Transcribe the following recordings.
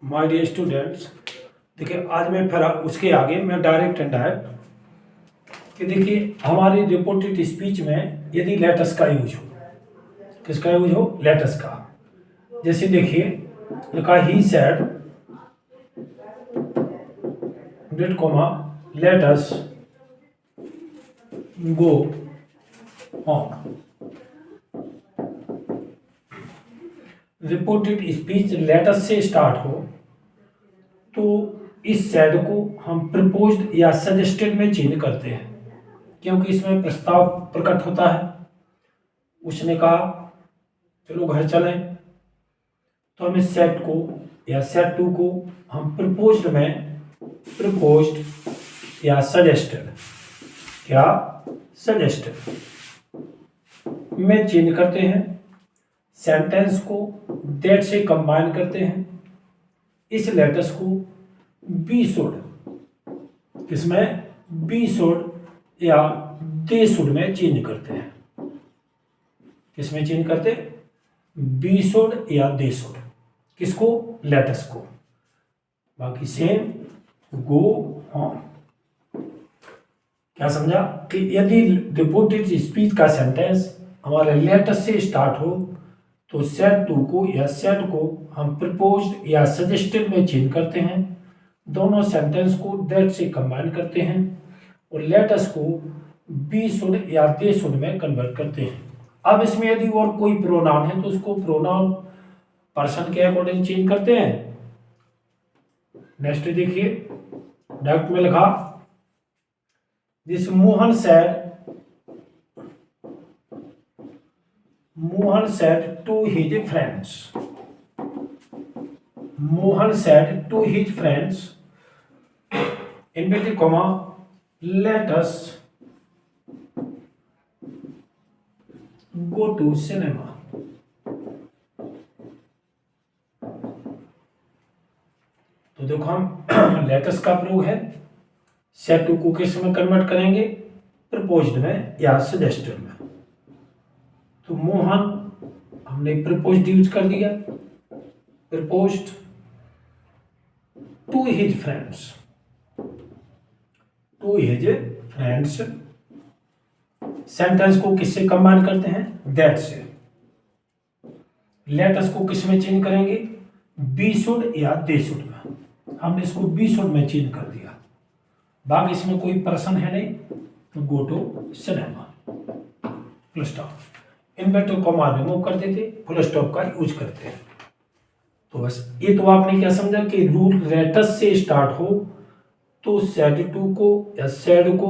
My dear students, देखिए आज मैं फिर उसके आगे मैं डायरेक्ट एंड डायरेक्ट कि देखिए हमारी रिपोर्टेड स्पीच में यदि लेटस का यूज हो, किसका यूज हो, लेटस का। जैसे देखिए लिखा he said that comma let's go on. Reported speech let's से स्टार्ट हो तो इस सेड को हम प्रपोज्ड या सजेस्टेड में चेंज करते हैं, क्योंकि इसमें प्रस्ताव प्रकट होता है। उसने कहा चलो घर चलें, तो हम इस सेट को या सेट टू को हम प्रपोज्ड या सजेस्टेड में चेंज करते हैं। सेंटेंस को दैट से कंबाइन करते हैं। इस लेटस को बी शुड, किसमें, बी शुड या दे शुड में चेंज करते हैं। किसमें चेंज करते, बी शुड या दे शुड, किसको, लेटस को। बाकी सेम गो ऑन। क्या समझा कि यदि रिपोर्टेड स्पीच का सेंटेंस हमारे लेटस से स्टार्ट हो तो सेट टू को या सेट को हम प्रपोज्ड या सजेस्टेड में चेंज करते हैं। दोनों सेंटेंस को दैट से कंबाइन करते हैं और लेटस को बी शुड या दे शुड में कन्वर्ट करते हैं। अब इसमें यदि और कोई प्रोनाउन है तो उसको प्रोनाउन पर्सन के अकॉर्डिंग चेंज करते हैं। नेक्स्ट देखिए डायरेक्ट में लिखा this Mohan said to his friends. Mohan said to his friends, inverted comma, let us go to cinema. तो देखो हम लेटस का प्रयोग है, सेट टू को किस में कन्वर्ट करेंगे, प्रपोज्ड में या सजेस्टेड में। तो मोहन हमने प्रपोज्ड यूज कर दिया, proposed to his friends, sentence को किससे कंबाइन करते हैं, दैट से। लेटस को किस में चेंज करेंगे, बी शुड या दे शुड में। हमने इसको बी शुड में चेंज कर दिया। बाकी इसमें कोई पर्सन है नहीं तो go to cinema, full stop. Inverted comma remove कर देते, फुल स्टॉप का यूज करते हैं। तो बस ये तो आपने क्या समझा कि रूल लेटस से स्टार्ट हो तो सेड टू को या सेड को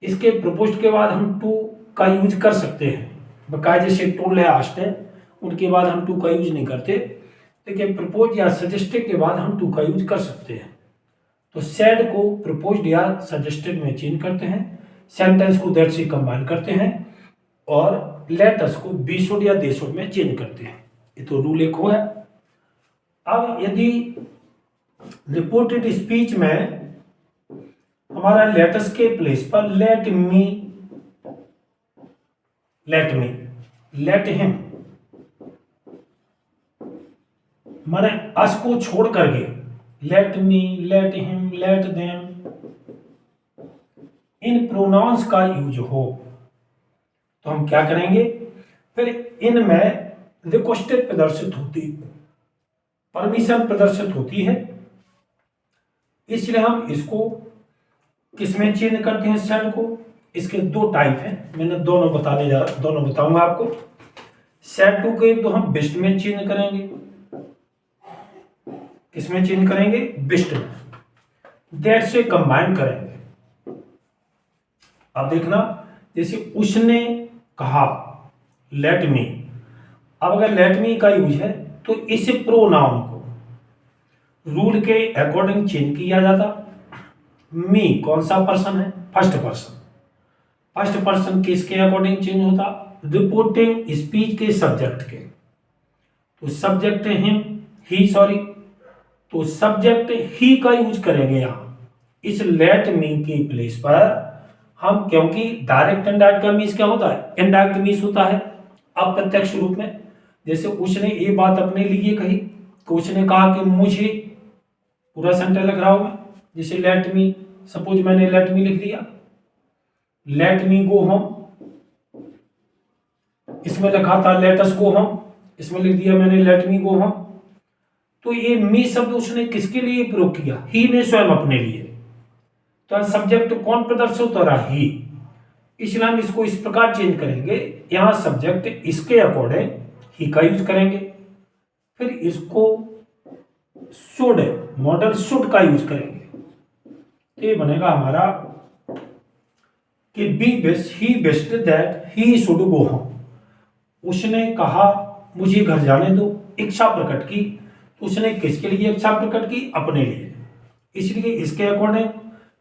इसके प्रपोज्ड के बाद हम टू का यूज कर सकते हैं। बकायदे से टोल है आस्ट है, उनके बाद हम टू का यूज नहीं करते, लेकिन प्रपोज या सजेस्टेड के बाद हम टू का यूज कर सकते हैं। तो सेड को प्रपोज्ड या सजेस्टेड में चेंज करते हैं, सेंटेंस को दैट से कंबाइन करते हैं और लेटस को बी शुड या दे शुड में चेंज करते हैं। ये तो रूल एक हुआ। अब यदि रिपोर्टेड स्पीच में हमारा लेटस के प्लेस पर लेट हिम, माने अस को छोड़ करके let me, let him, let them, इन प्रोनाउंस का यूज हो तो हम क्या करेंगे, फिर इनमें रिक्वेस्टेड प्रदर्शित होती, परमिशन प्रदर्शित होती है। इसलिए हम इसको किसमें चेंज करते हैं, सेट को। इसके दो टाइप हैं, मैंने दोनों बताऊंगा आपको। सेट टू को एक तो हम बिस्ट में चेंज करेंगे, किसमें चेंज करेंगे, बिस्ट में, दैट से कंबाइन करेंगे। अब देखना, जैसे उसने कहा लेट मी, अब अगर लेट मी का यूज है तो इस प्रोनाउन को रूल के अकॉर्डिंग चेंज किया जाता। मी कौन सा पर्सन है, फर्स्ट पर्सन किसके अकॉर्डिंग चेंज होता, रिपोर्टिंग स्पीच के सब्जेक्ट के। तो सब्जेक्ट हिम, ही, सॉरी, तो सब्जेक्ट ही का यूज करेंगे यहां इस लेट मी की प्लेस पर हम, क्योंकि डायरेक्ट एंड इनडायरेक्ट का मीन्स क्या होता है, इनडायरेक्ट मीन्स होता है अप्रत्यक्ष रूप में। जैसे उसने ये बात अपने लिए कही कि उसने कहा कि मुझे, पूरा सेंटेंस लिख रहा हूं मैं, जैसे लेट मी, सपोज मैंने लेट मी लिख दिया, लेट मी गो होम, इसमें लिखा था लेट अस गो होम, इसमें लिख दिया मैंने लेट मी गो होम। तो ये मी शब्द उसने किसके लिए प्रयोग किया? ही ने स्वयं अपने लिए। तो सब्जेक्ट कौन प्रदर्शित हो रहा? ही। इसलिए हम इसको इस प्रकार चेंज करेंगे, यहां सब्जेक्ट इसके अकॉर्डिंग ही का यूज करेंगे, फिर इसको शुड, मॉडल शुड का यूज करेंगे। तो ये बनेगा हमारा कि B best, he best that he should go home. उसने कहा मुझे घर जाने दो, इच्छा प्रकट की। तो उसने किसके लिए इच्छा प्रकट की? अपने लिए। इसलिए इसके अकॉर्डिंग,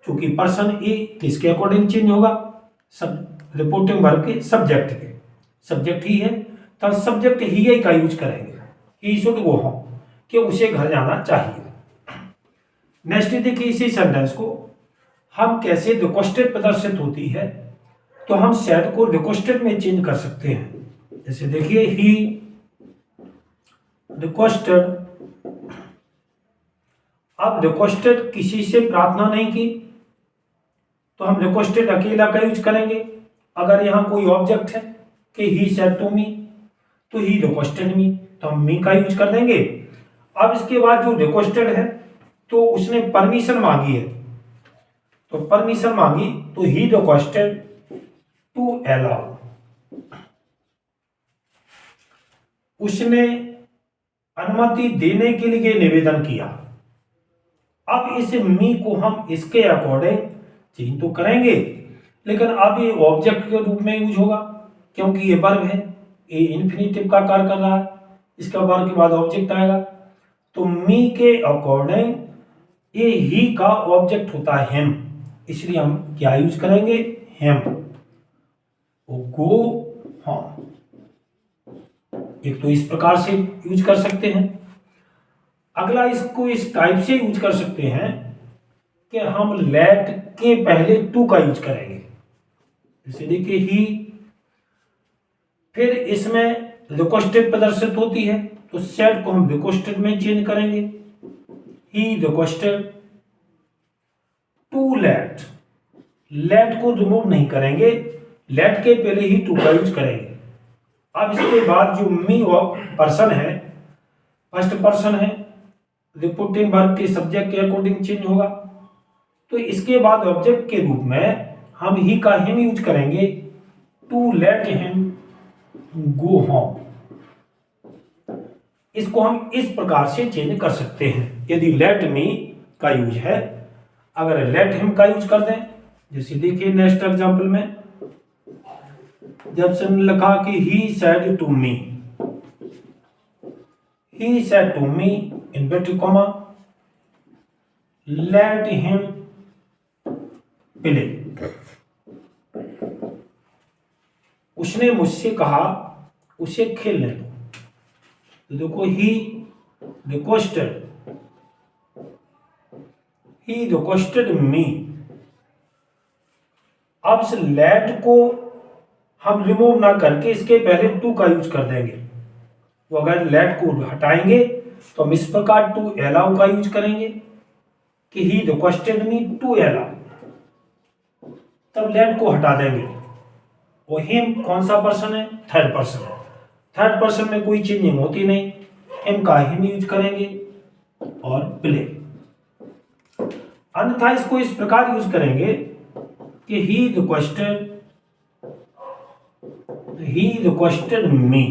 चूंकि पर्सन ए किसके अकॉर्डिंग चेंज होगा? सब रिपोर्टिंग वर्ब के सब्जेक्ट के, सब्जेक्ट ही है तो सब्जेक्ट ही का यूज करेंगे, ही शुड गो होम, कि उसे घर जाना चाहिए। नेक्स्ट देखिए इसी सेंटेंस को हम कैसे रिक्वेस्टेड प्रदर्शित होती है, तो हम सेड को रिक्वेस्टेड में चेंज कर सकते हैं। जैसे देखिए ही रिक्वेस्टेड, अब रिक्वेस्टेड किसी से प्रार्थना नहीं की तो हम रिक्वेस्टेड अकेला का यूज करेंगे। अगर यहां कोई ऑब्जेक्ट है कि ही सेड टू मी, तो ही रिक्वेस्टेड मी, तो हम मी का यूज कर देंगे। अब इसके बाद जो रिक्वेस्टेड है तो उसने परमिशन मांगी है, तो परमिशन मांगी तो ही रिक्वेस्टेड टू अलाउ, उसने अनुमति देने के लिए निवेदन किया। अब इस मी को हम इसके अकॉर्डिंग चेंज तो करेंगे, लेकिन अब ये ऑब्जेक्ट के रूप में यूज होगा, क्योंकि ये वर्ब है, ये इन्फिनिटिव का कार्य कर रहा है, इसका वर्ब के बाद ऑब्जेक्ट आएगा। तो मी के अकॉर्डिंग ये ही का ऑब्जेक्ट होता है हिम, इसलिए हम क्या यूज करेंगे? हिम। गो होम, एक तो इस प्रकार से यूज कर सकते हैं। अगला इसको इस टाइप से यूज कर सकते हैं कि हम लेट के पहले टू का यूज करेंगे। जैसे देखिए ही, फिर इसमें रिक्वेस्टेड प्रदर्शित होती है तो सेड को हम रिक्वेस्टेड में चेंज करेंगे, he requested to let, let को रिमूव नहीं करेंगे, लेट के पहले ही टू का यूज करेंगे। अब इसके बाद जो मी पर्सन है, फर्स्ट पर्सन है, रिपोर्टिंग वर्ब के सब्जेक्ट के अकॉर्डिंग चेंज होगा। तो इसके बाद ऑब्जेक्ट के रूप में हम ही का हिम यूज करेंगे, to let him go home. इसको हम इस प्रकार से चेंज कर सकते हैं यदि लेट मी का यूज है। अगर लेट हिम का यूज कर दें, जैसे देखिए नेक्स्ट एग्जांपल में जब से लिखा कि he said to me, he said to me inverted comma let him play, उसने मुझसे कहा उसे खेलने दो। तो देखो ही रिक्वेस्टेड मी। अब इस लेट को हम रिमूव ना करके इसके पहले टू का यूज कर देंगे। तो अगर लेट को हटाएंगे तो हम इस प्रकार टू अलाउ का यूज करेंगे कि he requested me to allow, तब लेट को हटा देंगे। और हिम कौन सा पर्सन है? थर्ड पर्सन है, थर्ड पर्सन में कोई चेंजिंग होती नहीं, हिम का हिम यूज करेंगे और प्ले। अन्यथा इसको इस प्रकार यूज करेंगे कि ही रिक्वेस्टेड मी,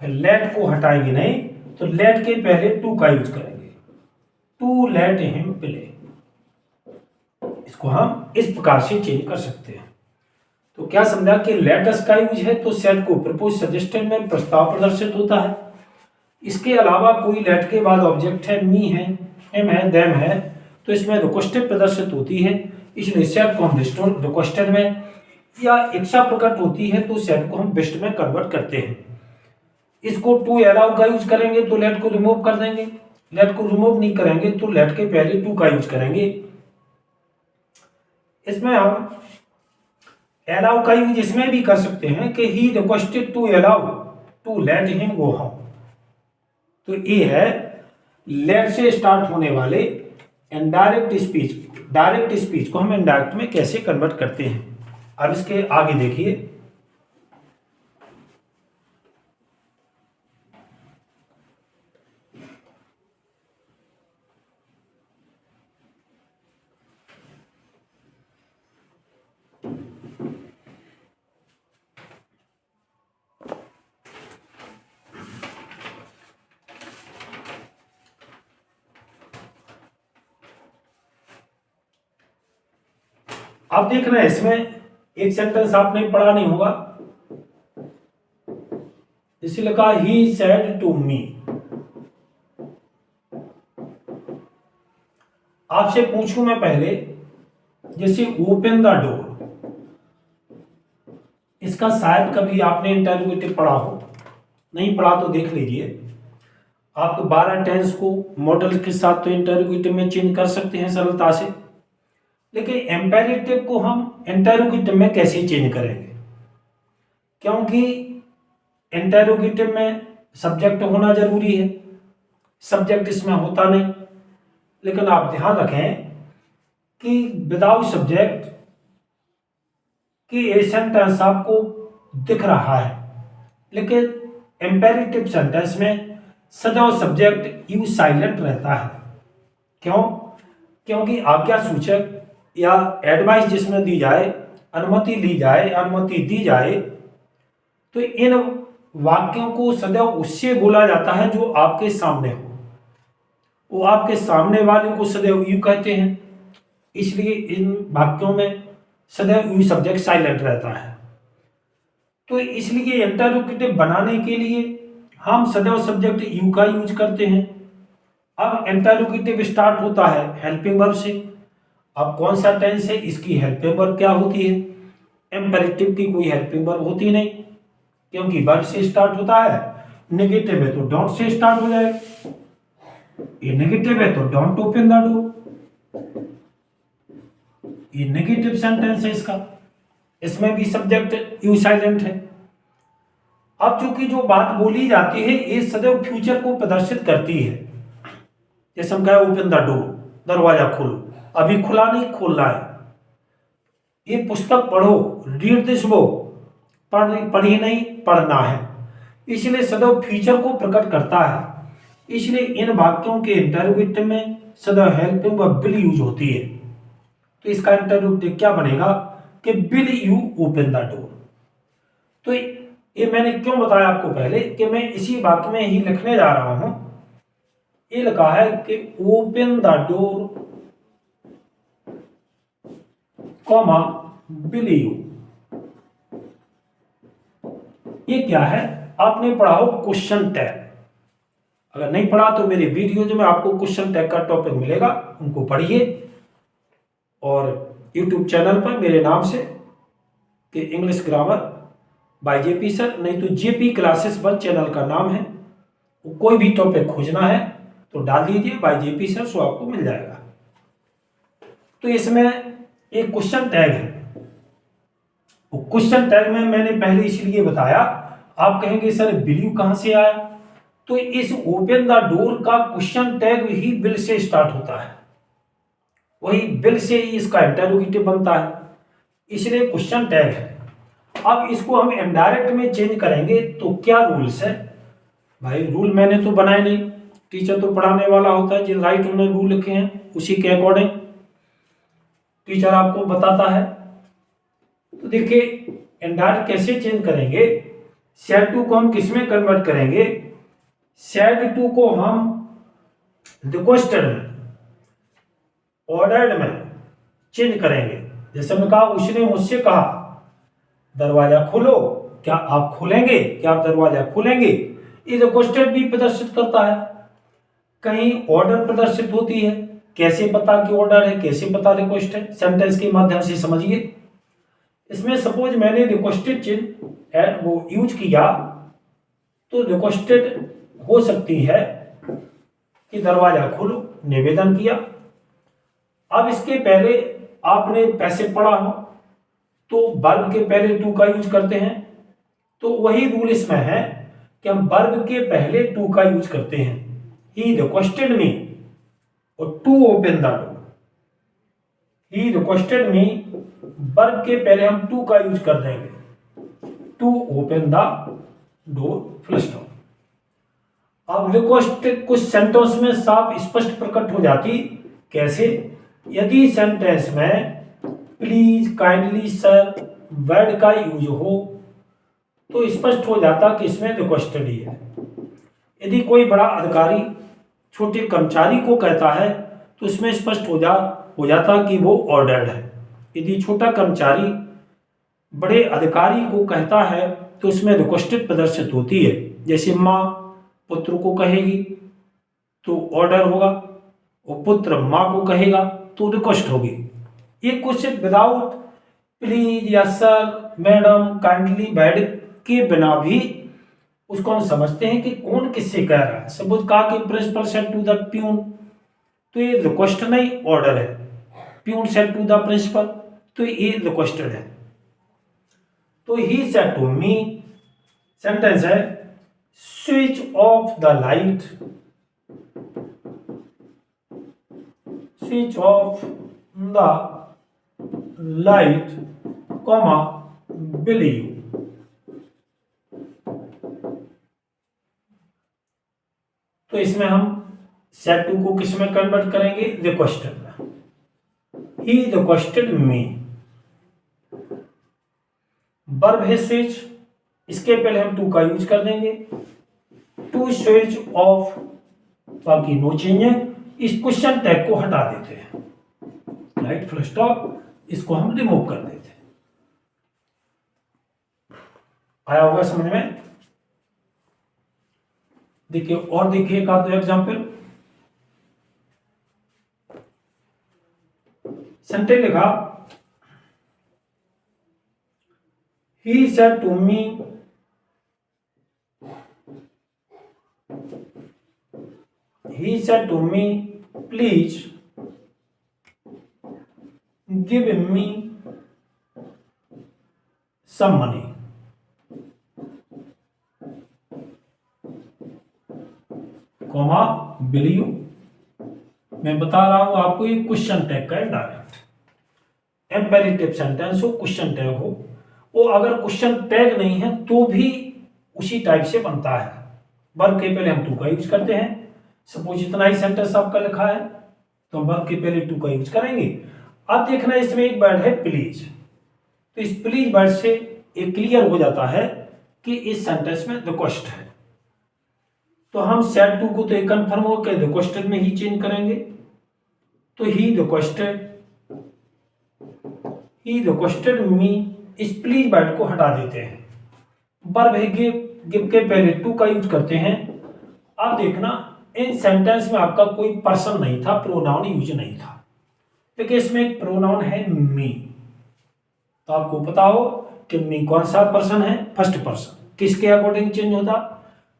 लेट को हटाएंगे नहीं तो लेट के पहले टू का यूज करेंगे, टू लेट हिम प्ले। इसको हम इस प्रकार से चेंज कर सकते हैं। तो क्या समझा कि लेट अस का यूज है तो सेड को प्रपोज सजेस्टेड में प्रस्ताव प्रदर्शित होता है। इसके अलावा कोई लेट के बाद ऑब्जेक्ट है, मी है, हिम है, देम है, तो इसमें रिक्वेस्टेड प्रदर्शित होती है, इसलिए सेड को हम रिक्वेस्टेड में, या इच्छा प्रकट होती है तो सेड को हम बेस्ट में कन्वर्ट करते हैं। इसको टू अलाउ का यूज करेंगे तो लेट को रिमूव कर देंगे, लेट को रिमूव नहीं करेंगे तो लेट के पहले टू का यूज करेंगे। इसमें हम अलाउ का यूज इसमें भी कर सकते हैं कि he requested to allow to let him go home. तो ये है लेट से स्टार्ट होने वाले इनडायरेक्ट स्पीच। डायरेक्ट स्पीच को हम इनडायरेक्ट में कैसे कन्वर्ट करते हैं, अब इसके आगे देखिए। अब देखना है, इसमें एक सेंटेंस आपने पढ़ा नहीं होगा, इसे लिखा ही सेड टू मी। आपसे पूछूं मैं पहले, जैसे ओपन द डोर, इसका शायद कभी आपने इंटरोगेटिव पढ़ा हो, नहीं पढ़ा तो देख लीजिए। आप 12 टेंस को मॉडल के साथ तो इंटरोगेटिव में चेंज कर सकते हैं सरलता से, लेकिन एम्पेरेटिव को हम इंटरोगेटिव में कैसे चेंज करेंगे, क्योंकि इंटरोगेटिव में सब्जेक्ट होना जरूरी है, सब्जेक्ट इसमें होता नहीं। लेकिन आप ध्यान रखें कि विदाउट सब्जेक्ट कि ये सेंटेंस आपको दिख रहा है, लेकिन इंपेरेटिव सेंटेंस में सदैव सब्जेक्ट यूज साइलेंट रहता है। क्यों? क्योंकि आज्ञा सूचक या एडवाइस जिसमें दी जाए, अनुमति ली जाए, अनुमति दी जाए, तो इन वाक्यों को सदैव उससे बोला जाता है जो आपके सामने हो। वो आपके सामने वाले को सदैव यू कहते हैं, इसलिए इन वाक्यों में सदैव यू सब्जेक्ट साइलेंट रहता है। तो इसलिए इंटरोगेटिव बनाने के लिए हम सदैव सब्जेक्ट यू का यूज करते हैं। अब इंटरोगेटिव स्टार्ट होता है हेल्पिंग वर्ब से। अब कौन सा टेंस है, इसकी हेल्पिंग वर्ब क्या होती है? इंपेरेटिव की कोई हेल्पिंग वर्ब होती नहीं, क्योंकि वर्ब से स्टार्ट होता है। नेगेटिव है तो डोंट से स्टार्ट हो जाएगा, ये नेगेटिव है तो डोंट ओपन द डोर, ये नेगेटिव सेंटेंस है इसका, इसमें भी सब्जेक्ट यू साइलेंट है। अब चूंकि जो बात बोली जाती है ये सदैव फ्यूचर को प्रदर्शित करती है। जैसे हम कहें ओपन द डोर, दरवाजा खोलो, अभी खुला नहीं, खोलना है। ये पुस्तक पढ़ो, रीड दिस बुक, पढ़ी नहीं, पढ़ना है। इसलिए सदैव फ्यूचर को प्रकट करता है। इसलिए इन वाक्यों के इंटरोगेटिव में सदैव हेल्पिंग वर्ब विल यूज होती है। तो इसका इंटरोगेटिव क्या बनेगा कि will you open the door. तो ये मैंने क्यों बताया आपको पहले कि मैं इसी वाक्य में ही लिखने जा रहा हूं। ये लिखा है कि open the door comma will you. ये क्या है? आपने पढ़ा हो क्वेश्चन टैग। अगर नहीं पढ़ा तो मेरे वीडियोज में आपको क्वेश्चन टैग का टॉपिक मिलेगा, उनको पढ़िए। और यूट्यूब चैनल पर मेरे नाम से कि English grammar bye JP sir, नहीं तो जेपी क्लासेस 1 चैनल का नाम है। कोई भी टॉपिक खोजना है तो डाल दीजिए बाय जेपी सर, सो आपको मिल जाएगा। तो इसमें एक क्वेश्चन टैग है। क्वेश्चन टैग में मैंने पहले इसलिए बताया, आप कहेंगे सर विल यू कहां से आया? तो इस ओपन द डोर का question tag he will say start होता है, वही विल से ही इसका इंटरोगेटिव बनता है, इसलिए क्वेश्चन टैग है। अब इसको हम इनडायरेक्ट में चेंज करेंगे तो क्या रूल्स है? भाई रूल मैंने तो बनाए नहीं, टीचर तो पढ़ाने वाला होता है, जिन राइट उन्होंने रूल लिखे हैं उसी के अकॉर्डिंग टीचर आपको बताता है। तो देखिए इनडायरेक्ट कैसे चेंज करेंगे। सेड टू को हम किसमें कन्वर्ट करेंगे? सेड टू को हम रिक्वेस्टेड में, ऑर्डर्ड में चेंज करेंगे। जैसे मैं कहा, उसने मुझसे कहा दरवाजा खोलो, क्या आप खोलेंगे? क्या आप दरवाजा खोलेंगे? ये रिक्वेस्टेड भी प्रदर्शित करता है। कहीं ऑर्डर प्रदर्शित होती है, कैसे पता कि ऑर्डर है, कैसे पता रिक्वेस्ट है? सेंटेंस के माध्यम से समझिए। इसमें सपोज मैंने रिक्वेस्टेड चिन्ह वो यूज किया तो रिक्वेस्टेड हो सकती है कि दरवाजा खोलो, निवेदन किया। अब इसके पहले आपने पैसे पढ़ा हो तो वर्ब के पहले टू का यूज करते हैं, तो वही रूल इसमें है कि हम वर्ब के पहले टू का यूज करते हैं। ही रिक्वेस्टेड मी और to open the door. He requested me, verb के पहले हम टू का यूज कर देंगे, to open the door, full stop. अब रिक्वेस्ट कुछ सेंटेंस में साफ स्पष्ट प्रकट हो जाती। कैसे? यदि सेंटेंस में प्लीज, काइंडली, सर वर्ड का यूज हो तो स्पष्ट हो जाता कि इसमें रिक्वेस्टेड ही है। यदि कोई बड़ा अधिकारी छोटे कर्मचारी को कहता है तो इसमें स्पष्ट हो जाता कि वो ऑर्डर्ड है। यदि छोटा कर्मचारी बड़े अधिकारी को कहता है तो इसमें रिक्वेस्टेड प्रदर्शित होती है। जैसे माँ पुत्र को कहेगी तो ऑर्डर होगा, और पुत्र माँ को कहेगा तो रिक्वेस्ट होगी। ये क्वेश्चन विदाउट प्लीज या सर, मैडम, काइंडली, वर्ड के बिना भी उसको हम समझते हैं कि कौन किससे कह रहा है। सपोज कहा कि principal said to the peon, तो ये रिक्वेस्ट नहीं, ऑर्डर है। Peon said to the principal, तो ये रिक्वेस्टेड है। तो he said to me, sentence है switch off the light, switch off the light, comma, will you. तो इसमें हम सेड टू को किस में कन्वर्ट करेंगे? रिक्वेस्टेड में। ही रिक्वेस्टेड मी, वर्ब है स्विच, इसके पहले हम टू का यूज कर देंगे, टू स्विच ऑफ, बाकी नो चेंज है। इस क्वेश्चन टैग को हटा देते हैं, राइट, फुल स्टॉप, इसको हम रिमूव कर देते हैं। आया होगा समझ में? देखिए और देखिए एक आध दो एग्जाम्पल। सेंटेंस लिखा he said to me, he said to me, please give me some money. Comma, will you। मैं बता रहा हूं आपको, ये क्वेश्चन टैग का है डायरेक्ट। एम्पेरेटिव सेंटेंस हो, क्वेश्चन टैग हो, वो अगर क्वेश्चन टैग नहीं है तो भी उसी टाइप से बनता है। वर्ब के पहले हम टू का यूज करते हैं। सपोज इतना ही सेंटेंस आपका लिखा है तो हम वर्ब के पहले टू का यूज करेंगे। अब देखना इसमें एक वर्ड है प्लीज, तो इस प्लीज वर्ड से ये क्लियर हो जाता है कि इस सेंटेंस में रिक्वेस्ट है। तो हम सेड टू को तो एक कंफर्म हो के रिक्वेस्टेड में ही चेंज करेंगे। तो ही रिक्वेस्टेड मी, इस प्लीज वर्ड को हटा देते हैं। वर्ब है गिव के पहले टू का यूज करते हैं। अब देखना इन सेंटेंस में आपका कोई पर्सन नहीं था, प्रोनाउन यूज नहीं था, लेकिन इसमें एक प्रोनाउन है मी। तो आपको पता हो कि मी कौन सा पर्सन है? First person. किसके अकॉर्डिंग चेंज होता?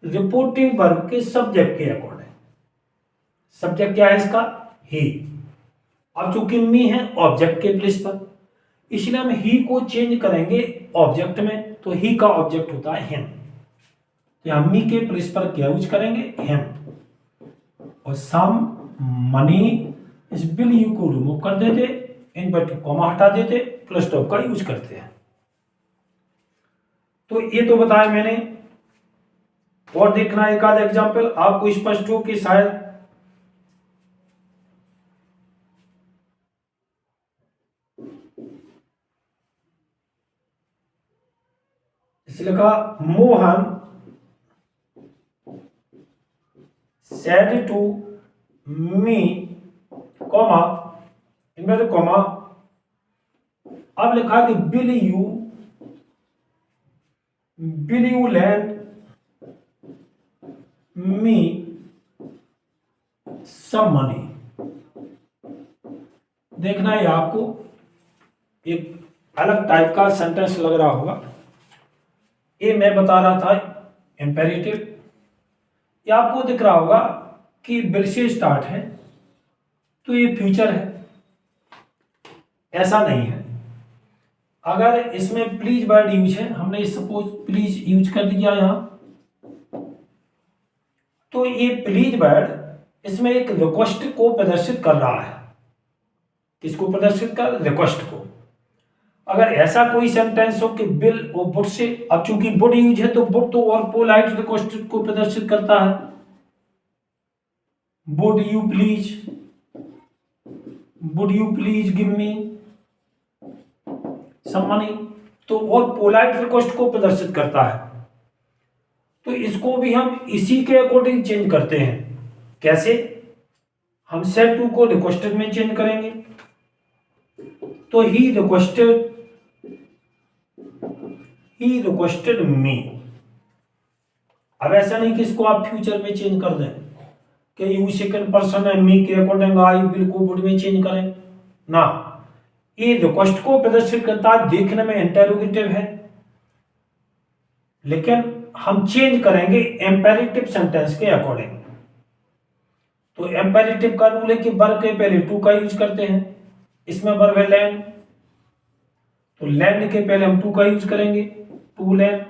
रिपोर्टिंग वर्ब के सब्जेक्ट के अकॉर्डिंग। सब्जेक्ट क्या है इसका? ही। अब चूंकि मी है ऑब्जेक्ट के प्लेस पर, इसलिए हम ही को चेंज करेंगे ऑब्जेक्ट में, तो ही का ऑब्जेक्ट होता है हिम। तो हम मी के प्लेस पर क्या यूज करेंगे? हिम। और सम मनी, इस विल यू को रिमूव कर देते, इन पर कॉमा हटा देते, प्लस स्टॉप का यूज करते हैं। तो ये तो बताया मैंने। और देखना एक आध एग्जाम्पल आपको स्पष्ट हो कि शायद इसलिए कहा Mohan said to me, comma, इनमें कॉमा, अब लिखा कि will you lend me some money. देखना है आपको एक अलग टाइप का सेंटेंस लग रहा होगा। ये मैं बता रहा था इम्पेरेटिव, ये आपको दिख रहा होगा कि विल से स्टार्ट है तो ये फ्यूचर है, ऐसा नहीं है। अगर इसमें प्लीज वर्ड यूज है, हमने सपोज प्लीज यूज कर दिया यहां, तो ये प्लीज वर्ड इसमें एक रिक्वेस्ट को प्रदर्शित कर रहा है। किसको प्रदर्शित कर? रिक्वेस्ट को। अगर ऐसा कोई सेंटेंस हो कि बिल और वुड से, अब चूंकि वुड यूज है तो वुड तो और पोलाइट रिक्वेस्ट को प्रदर्शित करता है। Would you please give me some money, तो और पोलाइट रिक्वेस्ट को प्रदर्शित करता है। तो इसको भी हम इसी के अकॉर्डिंग चेंज करते हैं। कैसे? हम सेड टू को रिक्वेस्टेड में चेंज करेंगे। तो ही रिक्वेस्टेड मी। अब ऐसा नहीं कि इसको आप फ्यूचर में चेंज कर दें कि यू सेकंड पर्सन है, मी के अकॉर्डिंग आई विल को वुड में चेंज करें ना। ये रिक्वेस्ट को प्रदर्शित करता है, देखने में इंटेरोगेटिव है, लेकिन हम चेंज करेंगे एम्पेरेटिव सेंटेंस के अकॉर्डिंग। तो एम्पेरेटिव का रूल है कि वर्ब के पहले टू का यूज करते हैं। इसमें वर्ब है लैंड, तो लैंड के पहले हम टू का यूज करेंगे, टू लैंड।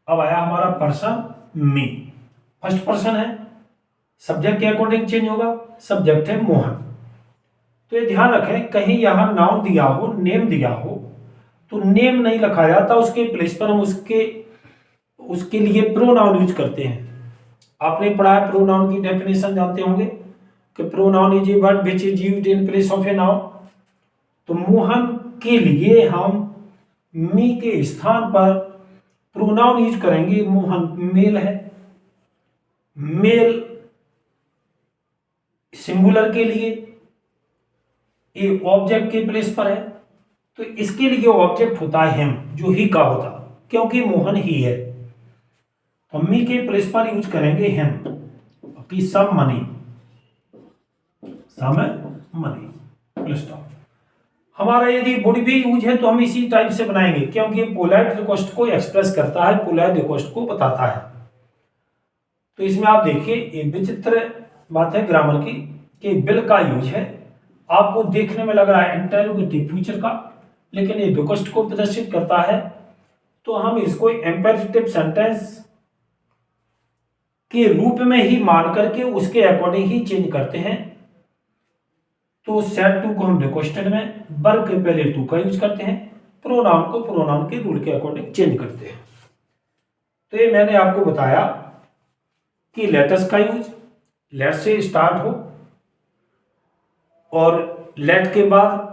अब आया हमारा पर्सन मी, फर्स्ट पर्सन है, सब्जेक्ट के अकॉर्डिंग चेंज होगा। सब्जेक्ट है मोहन। तो ये ध्यान रखें, कहीं यहां नाउन दिया हो, नेम दिया हो, तो नेम नहीं लिखा जाता, उसके प्लेस पर हम उसके लिए प्रोनाउन यूज करते हैं। आपने पढ़ा है प्रोनाउन की डेफिनेशन, जानते होंगे कि pronoun is a word which is used in place of a noun. तो मोहन के लिए हम मी के स्थान पर प्रोनाउन यूज करेंगे। मोहन मेल है, मेल सिंगुलर के लिए ये ऑब्जेक्ट के प्लेस पर है, तो इसके लिए ऑब्जेक्ट होता है हिम, जो ही का होता, क्योंकि मोहन ही है। तो मी के प्लेस पर यूज करेंगे हिम की सम मनी, फुल स्टॉप। हमारा यदि वुड भी यूज है तो हम इसी टाइप से बनाएंगे, क्योंकि पोलाइट रिक्वेस्ट को एक्सप्रेस करता है, पोलाइट रिक्वेस्ट को बताता है। तो इसमें आप देखिए ये विचित्र बात है ग्रामर की कि बिल का यूज है, आपको देखने में लग रहा है इंटेरोगेटिव फ्यूचर का, लेकिन ये रिक्वेस्ट को प्रदर्शित करता है। तो हम इसको एम्पेरेटिव सेंटेंस के रूप में ही मान करके उसके अकॉर्डिंग ही चेंज करते हैं। तो सेड टू को हम रिक्वेस्टेड में, वर्ब के पहले टू का यूज करते हैं, प्रोनाउन को प्रोनाउन के रूल के अकॉर्डिंग चेंज करते हैं। तो ये मैंने आपको बताया कि लेटस का यूज, लेट से स्टार्ट हो और लेट के बाद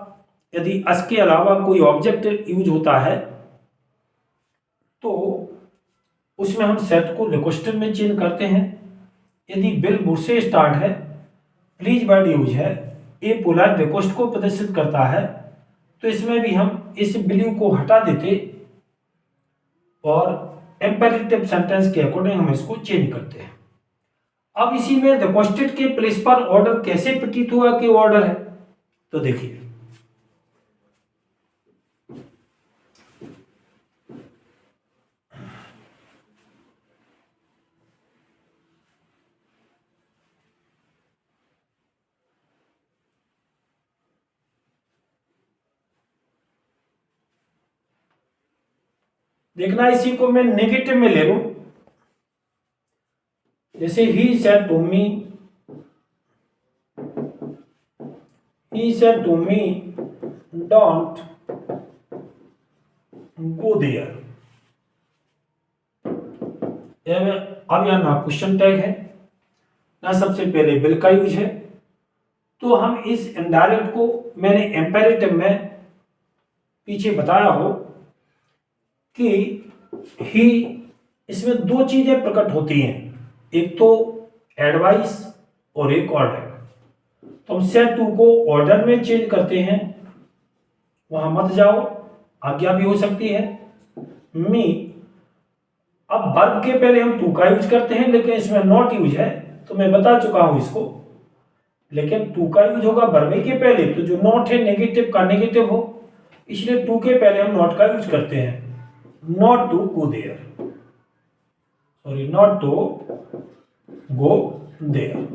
यदि अस के अलावा कोई ऑब्जेक्ट यूज होता है तो उसमें हम सेट को रिक्वेस्टेड में चेंज करते हैं। यदि बिल वुड से स्टार्ट है, प्लीज वर्ड यूज है, ये पोलाइट रिक्वेस्ट को प्रदर्शित करता है, तो इसमें भी हम इस बिलीव को हटा देते और एम्पेरेटिव सेंटेंस के अकॉर्डिंग हम इसको चेंज करते हैं। अब इसी में रिक्वेस्टेड के प्लेस पर ऑर्डर कैसे प्रतीत हुआ कि ऑर्डर है, तो देखिए देखना, इसी को मैं नेगेटिव में ले लूं, जैसे ही said to me don't go there. अब यहां ना क्वेश्चन टैग है ना सबसे पहले बिल का यूज है, तो हम इस इनडायरेक्ट को मैंने एम्पेरेटिव में पीछे बताया हो कि ही, इसमें दो चीजें प्रकट होती हैं, एक तो एडवाइस और एक ऑर्डर। तो हम सेड टू को ऑर्डर में चेंज करते हैं, वहां मत जाओ, आज्ञा भी हो सकती है। मी, अब वर्ब के पहले हम टू का यूज करते हैं, लेकिन इसमें नॉट यूज है, तो मैं बता चुका हूं इसको, लेकिन टू का यूज होगा वर्ब के पहले, तो जो नॉट है नेगेटिव का नेगेटिव हो, इसलिए टू के पहले हम नॉट का यूज करते हैं। Not to go there, sorry not to go there.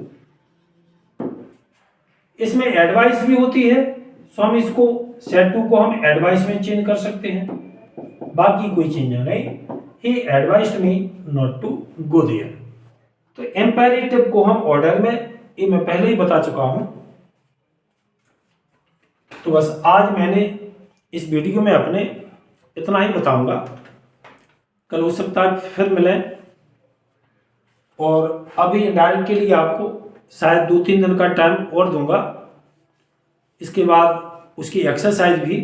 इसमें एडवाइस भी होती है, सो हम इसको सेड टू को हम एडवाइस में चेंज कर सकते हैं, बाकी कोई चेंज नहीं। He advised me not to go there. तो एम्पेरेटिव को हम ऑर्डर में, ये मैं पहले ही बता चुका हूं। तो बस आज मैंने इस वीडियो में अपने इतना ही बताऊंगा। कल हो सकता है फिर मिलें। और अभी डायरेक्ट के लिए आपको शायद 2-3 दिन का टाइम और दूंगा। इसके बाद उसकी एक्सरसाइज भी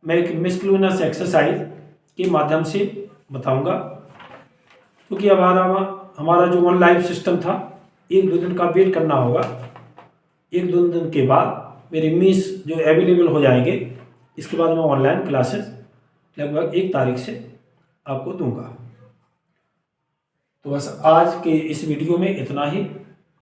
मैं एक मिसक्लूनस एक्सरसाइज के माध्यम से बताऊंगा, क्योंकि अब हमारा जो वन लाइफ सिस्टम था, 1-2 दिन का वेट करना होगा। 1-2 दिन के बाद मेरे मिस जो अवेलेबल हो जाएंगे, इसके बाद मैं ऑनलाइन क्लासेस लगभग 1 तारीख से आपको दूंगा। तो बस आज के इस वीडियो में इतना ही।